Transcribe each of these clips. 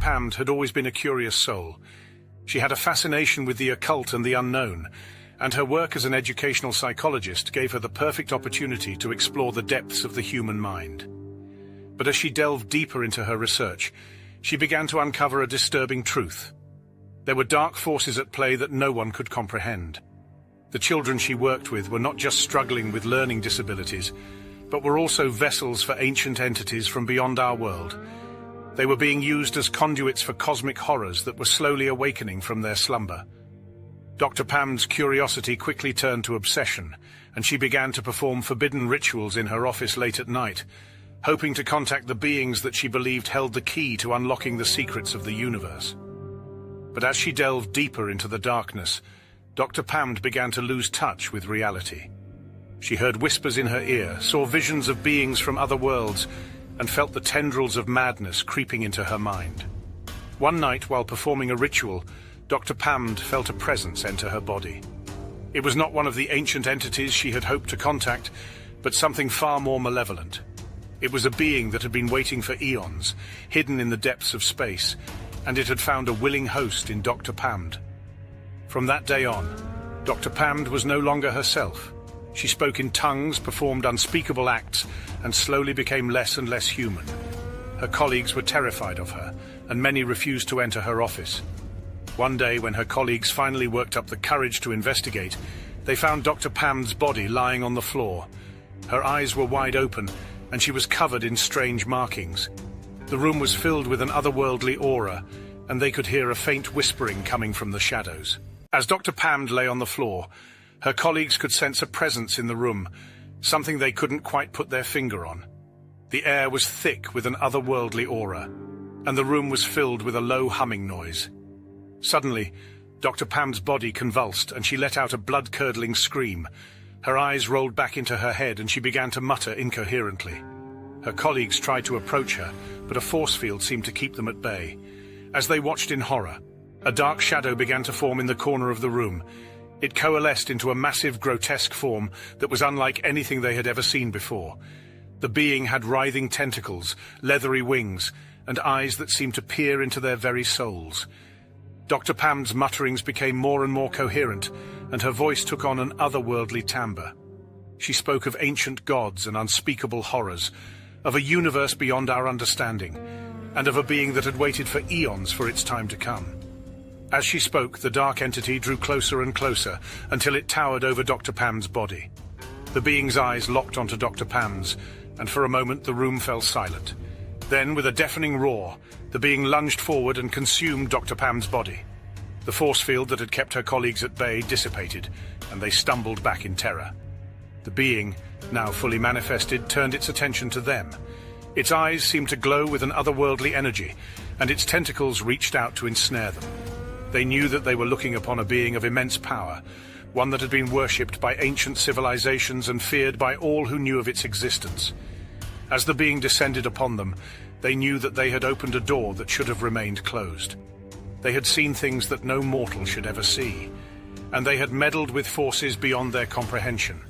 Panmd had always been a curious soul. She had a fascination with the occult and the unknown, and her work as an educational psychologist gave her the perfect opportunity to explore the depths of the human mind. But as she delved deeper into her research, she began to uncover a disturbing truth. There were dark forces at play that no one could comprehend. The children she worked with were not just struggling with learning disabilities, but were also vessels for ancient entities from beyond our world. They were being used as conduits for cosmic horrors that were slowly awakening from their slumber. Dr. Panmd's curiosity quickly turned to obsession, and she began to perform forbidden rituals in her office late at night, hoping to contact the beings that she believed held the key to unlocking the secrets of the universe. But as she delved deeper into the darkness, Dr. Panmd began to lose touch with reality. She heard whispers in her ear, saw visions of beings from other worlds, and felt the tendrils of madness creeping into her mind. One night, while performing a ritual, Dr. Panmd felt a presence enter her body. It was not one of the ancient entities she had hoped to contact, but something far more malevolent. It was a being that had been waiting for eons, hidden in the depths of space, and it had found a willing host in Dr. Panmd. From that day on, Dr. Panmd was no longer herself. She spoke in tongues, performed unspeakable acts, and slowly became less and less human. Her colleagues were terrified of her, and many refused to enter her office. One day, when her colleagues finally worked up the courage to investigate, they found Dr. Panmd's body lying on the floor. Her eyes were wide open, and she was covered in strange markings. The room was filled with an otherworldly aura, and they could hear a faint whispering coming from the shadows. As Dr. Panmd lay on the floor, her colleagues could sense a presence in the room, something they couldn't quite put their finger on. The air was thick with an otherworldly aura, and the room was filled with a low humming noise. Suddenly, Dr. Panmd's body convulsed, and she let out a blood-curdling scream. Her eyes rolled back into her head, and she began to mutter incoherently. Her colleagues tried to approach her, but a force field seemed to keep them at bay. As they watched in horror, a dark shadow began to form in the corner of the room. It coalesced into a massive, grotesque form that was unlike anything they had ever seen before. The being had writhing tentacles, leathery wings, and eyes that seemed to peer into their very souls. Dr. Panmd's mutterings became more and more coherent, and her voice took on an otherworldly timbre. She spoke of ancient gods and unspeakable horrors, of a universe beyond our understanding, and of a being that had waited for eons for its time to come. As she spoke, the dark entity drew closer and closer until it towered over Dr. Panmd's body. The being's eyes locked onto Dr. Panmd's, and for a moment the room fell silent. Then, with a deafening roar, the being lunged forward and consumed Dr. Panmd's body. The force field that had kept her colleagues at bay dissipated, and they stumbled back in terror. The being, now fully manifested, turned its attention to them. Its eyes seemed to glow with an otherworldly energy, and its tentacles reached out to ensnare them. They knew that they were looking upon a being of immense power, one that had been worshipped by ancient civilizations and feared by all who knew of its existence. As the being descended upon them, they knew that they had opened a door that should have remained closed. They had seen things that no mortal should ever see, and they had meddled with forces beyond their comprehension.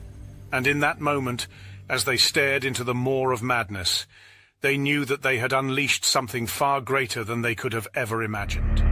And in that moment, as they stared into the maw of madness, they knew that they had unleashed something far greater than they could have ever imagined.